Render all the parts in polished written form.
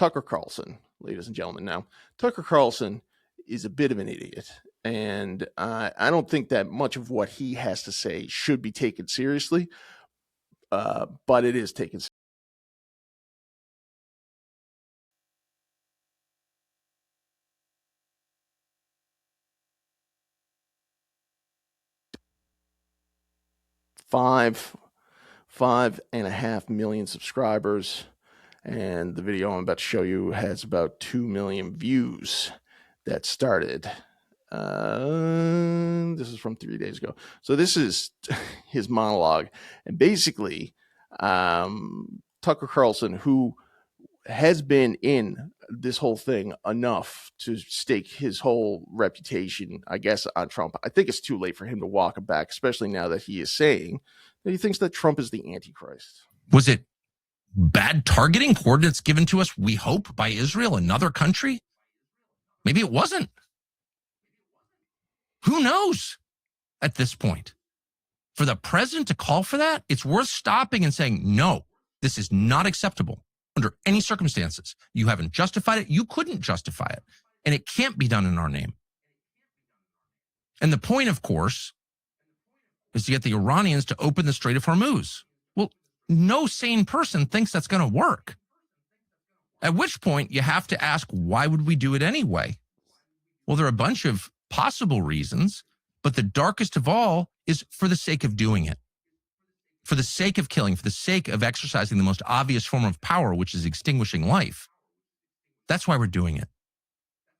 Tucker Carlson, ladies and gentlemen. Now, Tucker Carlson is a bit of an idiot, and I don't think that much of what he has to say should be taken seriously, but it is taken seriously. Five and a half million subscribers, and the video I'm about to show you has about 2 million views that started. This is from 3 days ago. So this is his monologue, and basically Tucker Carlson, who has been in this whole thing enough to stake his whole reputation, I guess, on Trump. I think it's too late for him to walk it back, especially now that he is saying that he thinks that Trump is the Antichrist. Was it bad targeting, coordinates given to us, we hope, by Israel, another country? Maybe it wasn't. Who knows at this point? For the president to call for that, it's worth stopping and saying, no, this is not acceptable under any circumstances. You haven't justified it. You couldn't justify it. And it can't be done in our name. And the point, of course, is to get the Iranians to open the Strait of Hormuz. Well, no sane person thinks that's going to work. At which point you have to ask, why would we do it anyway? Well, there are a bunch of possible reasons, but the darkest of all is for the sake of doing it. For the sake of killing, for the sake of exercising the most obvious form of power, which is extinguishing life. That's why we're doing it.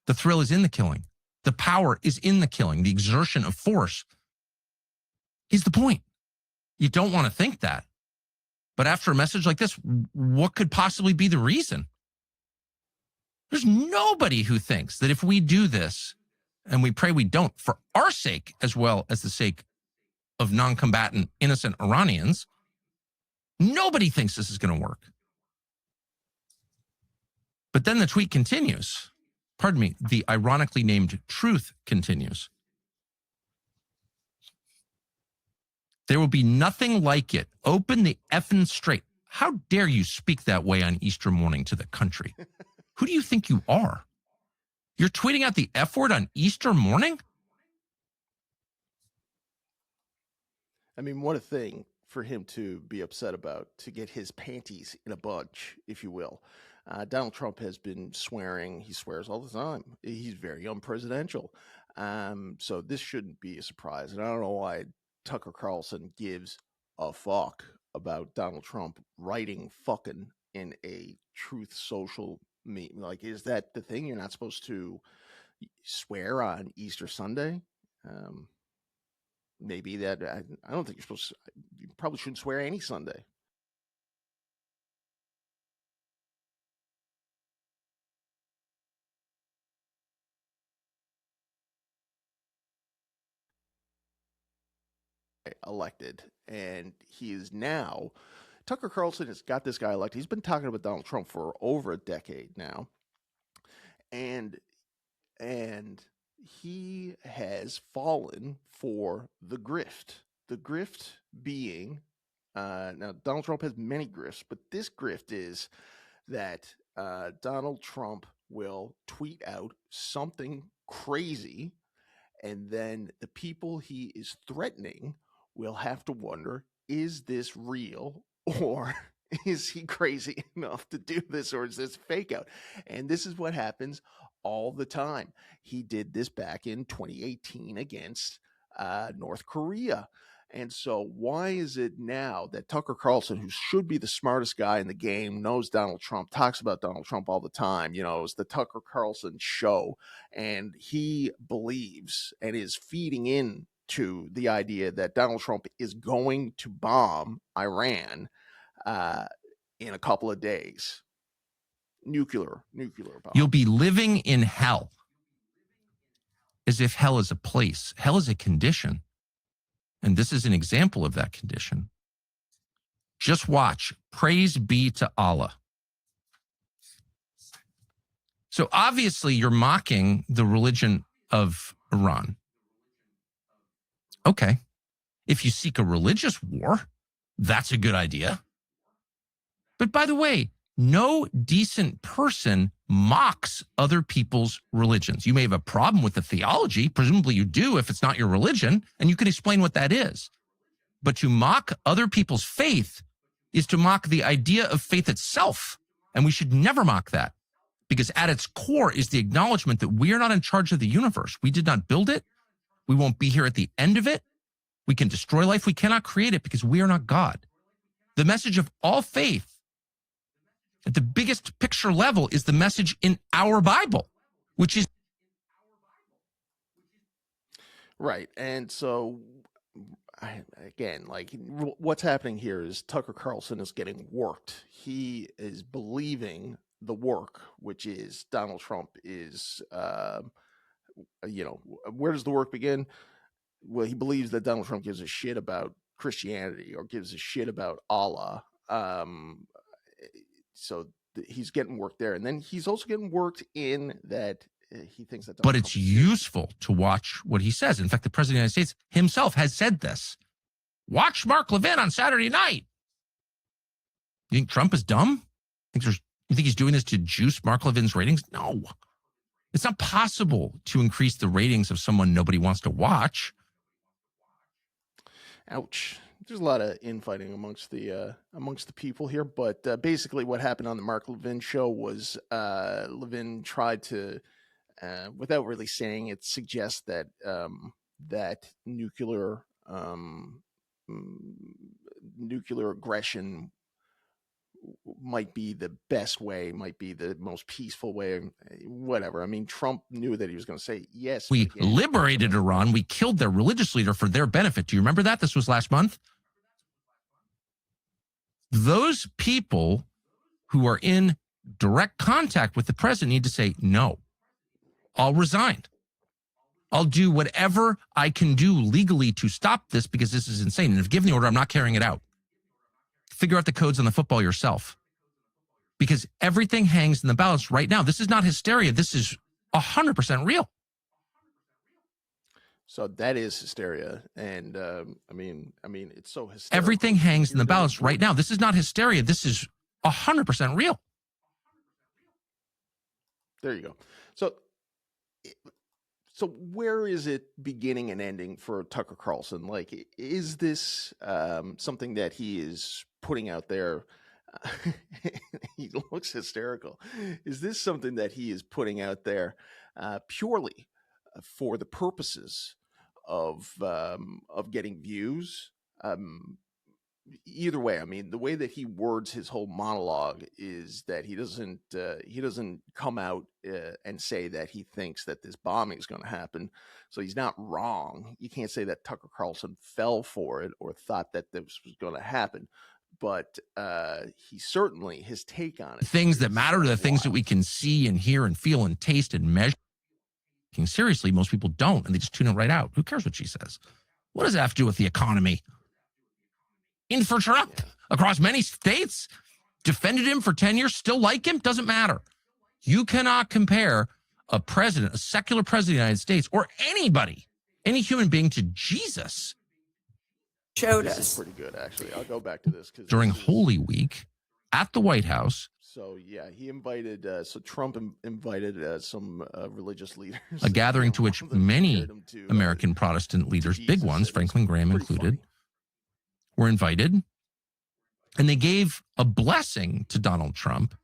The thrill is in the killing. The power is in the killing. The exertion of force is the point. You don't want to think that. But after a message like this, what could possibly be the reason? There's nobody who thinks that if we do this, and we pray we don't, for our sake as well as the sake of non-combatant innocent Iranians, nobody thinks this is going to work. But then the tweet continues. Pardon me, the ironically named truth continues. There will be nothing like it. Open the effing strait. How dare you speak that way on Easter morning to the country? Who do you think you are? You're tweeting out the F word on Easter morning? I mean, what a thing for him to be upset about, to get his panties in a bunch, if you will. Donald Trump has been swearing. He swears all the time. He's very unpresidential. So this shouldn't be a surprise. And I don't know why Tucker Carlson gives a fuck about Donald Trump writing fucking in a Truth Social meme. Like, is that the thing? You're not supposed to swear on Easter Sunday? Maybe that, I don't think you're supposed to, you probably shouldn't swear any Sunday. Elected, and he is now, Tucker Carlson has got this guy elected. He's been talking about Donald Trump for over a decade now, and he has fallen for the grift. The grift being, now Donald Trump has many grifts, but this grift is that Donald Trump will tweet out something crazy, and then the people he is threatening will have to wonder, is this real, or is he crazy enough to do this, or is this fake out? And this is what happens all the time. He did this back in 2018 against North Korea. And so why is it now that Tucker Carlson, who should be the smartest guy in the game, knows Donald Trump, talks about Donald Trump all the time, you know, it's the Tucker Carlson show, and he believes and is feeding in to the idea that Donald Trump is going to bomb Iran in a couple of days. Nuclear bomb. You'll be living in hell. As if hell is a place. Hell is a condition. And this is an example of that condition. Just watch. Praise be to Allah. So obviously you're mocking the religion of Iran. Okay. If you seek a religious war, that's a good idea. But by the way, No decent person mocks other people's religions. You may have a problem with the theology. Presumably you do if it's not your religion, and you can explain what that is. But to mock other people's faith is to mock the idea of faith itself. And we should never mock that, because at its core is the acknowledgement that we are not in charge of the universe. We did not build it. We won't be here at the end of it. We can destroy life. We cannot create it because we are not God. The message of all faith at the biggest picture level is the message in our Bible, which is right. And so, again, like what's happening here is Tucker Carlson is getting worked. He is believing the work, which is Donald Trump is, where does the work begin? Well, he believes that Donald Trump gives a shit about Christianity or gives a shit about Allah. So he's getting worked there. And then he's also getting worked in that he thinks that But it's useful to watch what he says. In fact, the president of the United States himself has said this. Watch Mark Levin on Saturday night. You think Trump is dumb? You think he's doing this to juice Mark Levin's ratings? No. It's not possible to increase the ratings of someone nobody wants to watch. Ouch. There's a lot of infighting amongst the people here, but basically what happened on the Mark Levin show was Levin tried to, without really saying it, suggest that that nuclear aggression might be the best way, might be the most peaceful way, whatever. I mean, Trump knew that he was going to say, yes, we liberated Iran. We killed their religious leader for their benefit. Do you remember that? This was last month. Those people who are in direct contact with the president need to say, no, I'll resign. I'll do whatever I can do legally to stop this because this is insane. And if given the order, I'm not carrying it out. Figure out the codes on the football yourself, because everything hangs in the balance right now. This is not hysteria. This is 100% real. So that is hysteria. And I mean, it's so hysterical. Everything hangs in the balance right now. This is not hysteria. This is 100% real. There you go. So where is it beginning and ending for Tucker Carlson? Like, is this something that he is putting out there? He looks hysterical. Is this something that he is putting out there purely for the purposes of getting views? Either way, I mean, the way that he words his whole monologue is that he doesn't come out and say that he thinks that this bombing is going to happen. So he's not wrong. You can't say that Tucker Carlson fell for it or thought that this was going to happen. But he certainly, his take on it. Things that matter are the things that we can see and hear and feel and taste and measure. Seriously, most people don't, and they just tune it right out. Who cares what she says? What does that have to do with the economy? In for Trump across many states, defended him for 10 years, still like him, doesn't matter. You cannot compare a president, a secular president of the United States, or anybody, any human being, to Jesus. Showed this us. Is pretty good, actually. I'll go back to this. During Holy Week at the White House. So, yeah, he invited, Trump invited some religious leaders. A gathering to which many American Protestant leaders, big ones, Franklin Graham included, were invited. And they gave a blessing to Donald Trump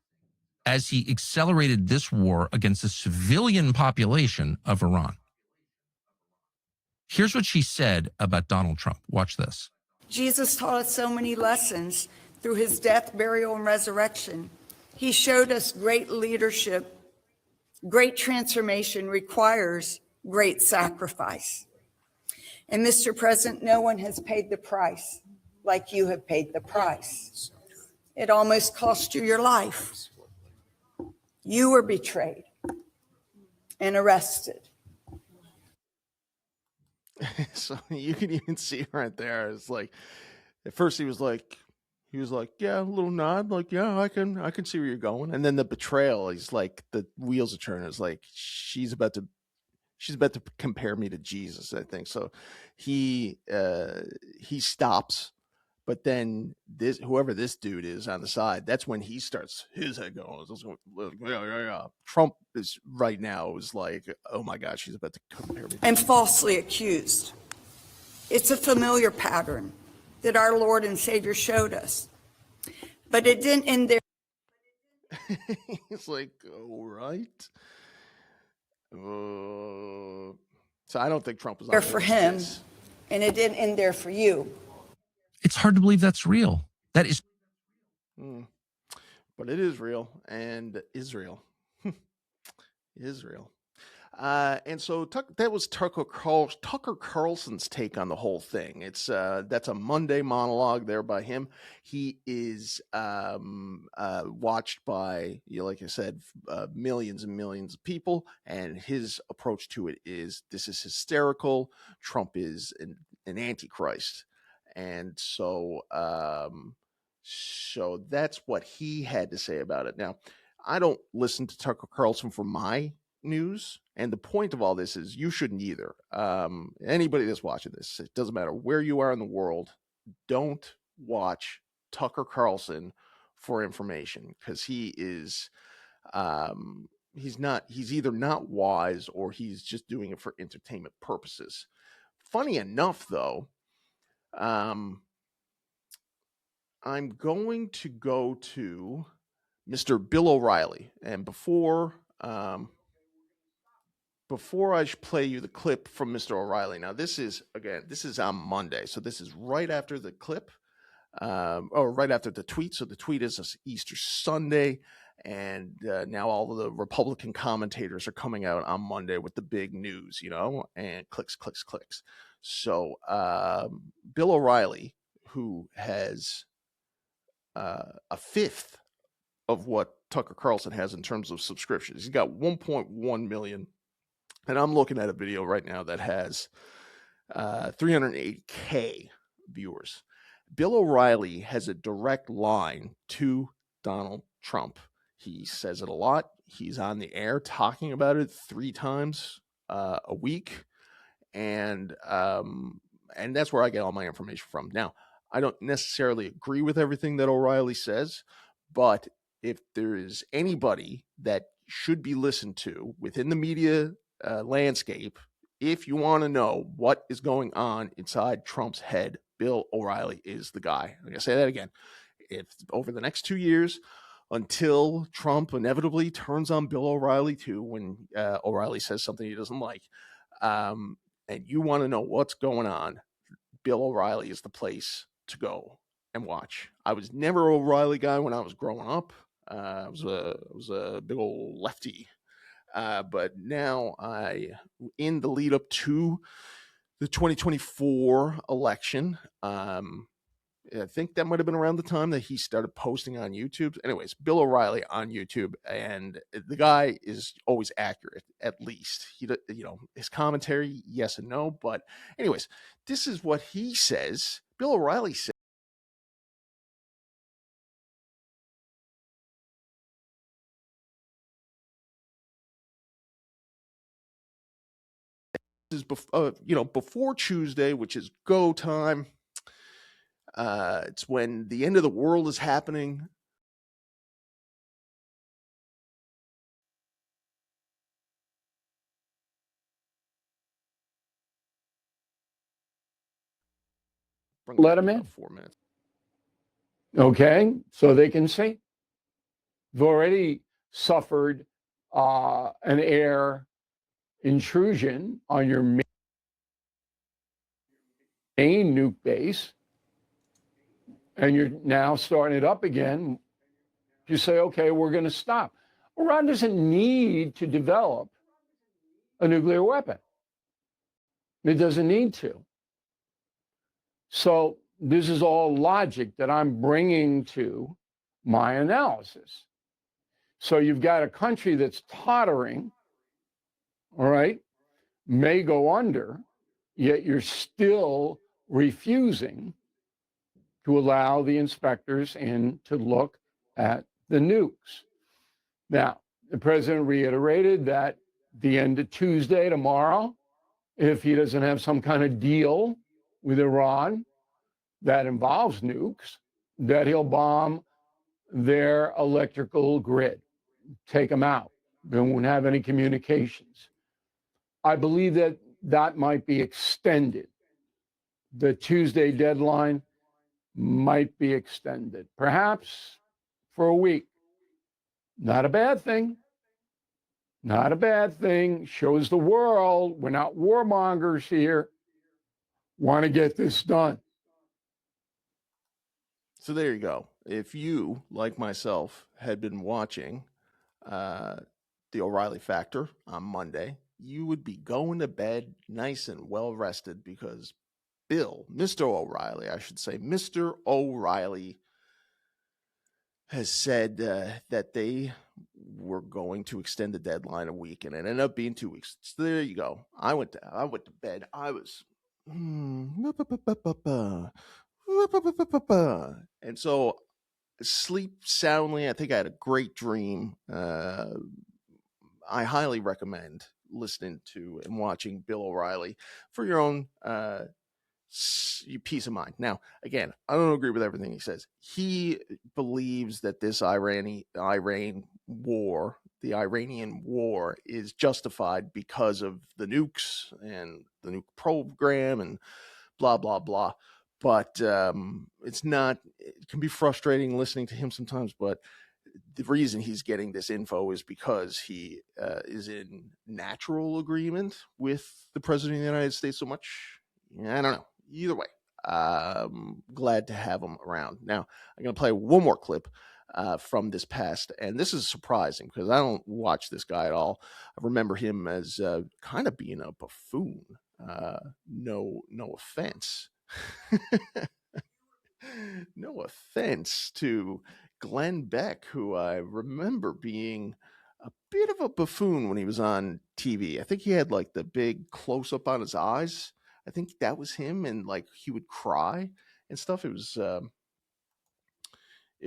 as he accelerated this war against the civilian population of Iran. Here's what she said about Donald Trump. Watch this. Jesus taught us so many lessons through his death, burial, and resurrection. He showed us great leadership. Great transformation requires great sacrifice. And Mr. President, no one has paid the price like you have paid the price. It almost cost you your life. You were betrayed and arrested. So you can even see right there. It's like, at first he was like, yeah, a little nod, like, yeah, I can see where you're going. And then the betrayal, he's like, the wheels are turning. It's like she's about to compare me to Jesus, I think. So he stops, But then whoever this dude is on the side, that's when he starts his head going. Trump is right now is like, oh my gosh, she's about to compare me. And falsely accused. It's a familiar pattern that our Lord and Savior showed us. But it didn't end there. It's like, all right. So I don't think Trump is there for him, and it didn't end there for you. It's hard to believe that's real. That is. But it is real, and Israel. Israel. And so that was Tucker Carlson's take on the whole thing. It's that's a Monday monologue there by him. He is watched by, like I said, millions and millions of people, and his approach to it is, this is hysterical. Trump is an antichrist, and so that's what he had to say about it. Now, I don't listen to Tucker Carlson for my news, and the point of all this is you shouldn't either. Anybody that's watching this, it doesn't matter where you are in the world, don't watch Tucker Carlson for information, because he is he's either not wise or he's just doing it for entertainment purposes. Funny enough, though, I'm going to go to Mr. Bill O'Reilly, and before I play you the clip from Mr. O'Reilly, now this is on Monday, so this is right after the clip, or right after the tweet. So the tweet is Easter Sunday, and now all of the Republican commentators are coming out on Monday with the big news, and clicks. So Bill O'Reilly, who has a fifth of what Tucker Carlson has in terms of subscriptions, he's got 1.1 million. And I'm looking at a video right now that has 380K viewers. Bill O'Reilly has a direct line to Donald Trump. He says it a lot. He's on the air talking about it 3 times a week. And that's where I get all my information from. Now, I don't necessarily agree with everything that O'Reilly says, but if there is anybody that should be listened to within the media landscape, if you want to know what is going on inside Trump's head, Bill O'Reilly is the guy. I'm going to say that again. If over the next 2 years, until Trump inevitably turns on Bill O'Reilly too, when O'Reilly says something he doesn't like, and you want to know what's going on, Bill O'Reilly is the place to go and watch. I was never an O'Reilly guy when I was growing up. I was a big old lefty. But now in the lead up to the 2024 election, I think that might have been around the time that he started posting on YouTube. Anyways, Bill O'Reilly on YouTube, and the guy is always accurate, at least. His commentary, yes and no. But anyways, this is what he says. Bill O'Reilly said, before Tuesday, which is go time. It's when the end of the world is happening. Let them in. 4 minutes. Okay, so they can see. You've already suffered an air intrusion on your main nuke base, and you're now starting it up again. You say, okay, we're going to stop. Iran doesn't need to develop a nuclear weapon. It doesn't need to. So this is all logic that I'm bringing to my analysis. So you've got a country that's tottering, all right, may go under, yet you're still refusing to allow the inspectors in to look at the nukes. Now, the president reiterated that the end of Tuesday, tomorrow, if he doesn't have some kind of deal with Iran, that involves nukes, that he'll bomb their electrical grid, take them out. They won't have any communications. I believe that that might be extended. The Tuesday deadline might be extended, perhaps for a week. Not a bad thing. Not a bad thing. Shows the world we're not warmongers here. Want to get this done. So there you go. If you, like myself, had been watching the O'Reilly Factor on Monday, you would be going to bed nice and well rested because Mr. O'Reilly, I should say, Mr. O'Reilly has said that they were going to extend the deadline a week, and it ended up being 2 weeks. So there you go. I went to bed. I was and so sleep soundly. I think I had a great dream. I highly recommend listening to and watching Bill O'Reilly for your own peace of mind. Now, again, I don't agree with everything he says. He believes that this Iranian war, the Iranian war, is justified because of the nukes and the nuke program and blah blah blah. But it's not. It can be frustrating listening to him sometimes. But the reason he's getting this info is because he is in natural agreement with the president of the United States so much. I don't know. Either way, glad to have him around. Now, I'm going to play one more clip from this past, and this is surprising because I don't watch this guy at all. I remember him as kind of being a buffoon. No offense. No offense to Glenn Beck, who I remember being a bit of a buffoon when he was on TV. I think he had like the big close up on his eyes. I think that was him, and like he would cry and stuff. It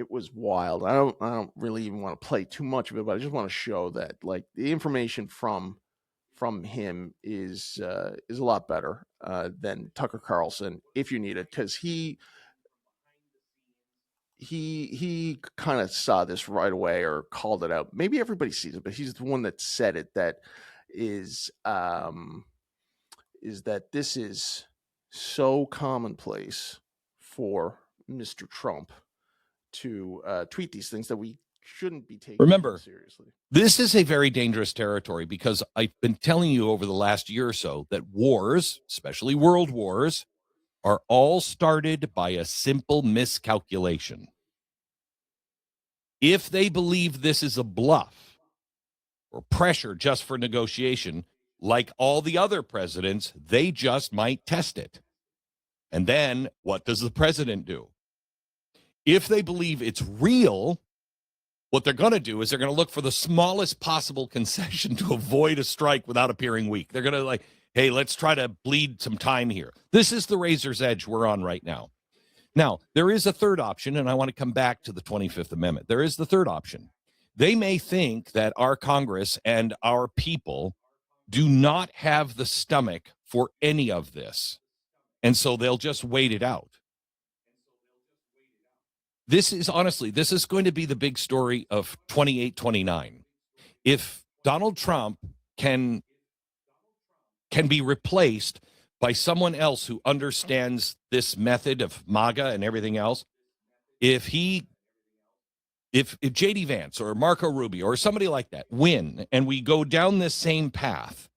was wild. I don't really even want to play too much of it, but I just want to show that like the information from him is a lot better than Tucker Carlson if you need it, because he kind of saw this right away or called it out. Maybe everybody sees it, but he's the one that said it. That is that this is so commonplace for Mr. Trump to tweet these things that we shouldn't be taking seriously. This is a very dangerous territory because I've been telling you over the last year or so that wars, especially world wars, are all started by a simple miscalculation. If they believe this is a bluff or pressure just for negotiation, like all the other presidents, they just might test it. And then what does the president do? If they believe it's real, what they're going to do is they're going to look for the smallest possible concession to avoid a strike without appearing weak. They're going to like, hey, let's try to bleed some time here. This is the razor's edge we're on right now. Now, there is a third option, and I want to come back to the 25th Amendment. There is the third option. They may think that our Congress and our people do not have the stomach for any of this, and so they'll just wait it out. This is going to be the big story of 28-29. If Donald Trump can be replaced by someone else who understands this method of MAGA and everything else, if J.D. Vance or Marco Rubio or somebody like that win and we go down this same path,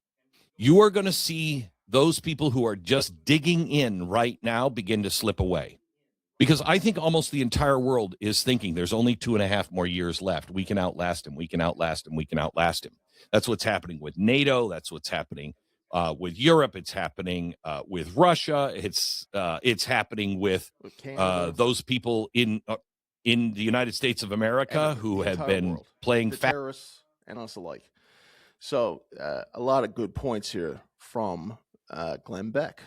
you are going to see those people who are just digging in right now begin to slip away. Because I think almost the entire world is thinking there's only 2.5 more years left. We can outlast him. We can outlast him. We can outlast him. That's what's happening with NATO. That's what's happening with Europe. It's happening with Russia. It's happening with those people in the United States of America who have been playing terrorists and us alike. So a lot of good points here from Glenn Beck.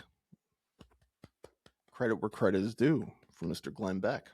Credit where credit is due for Mr. Glenn Beck.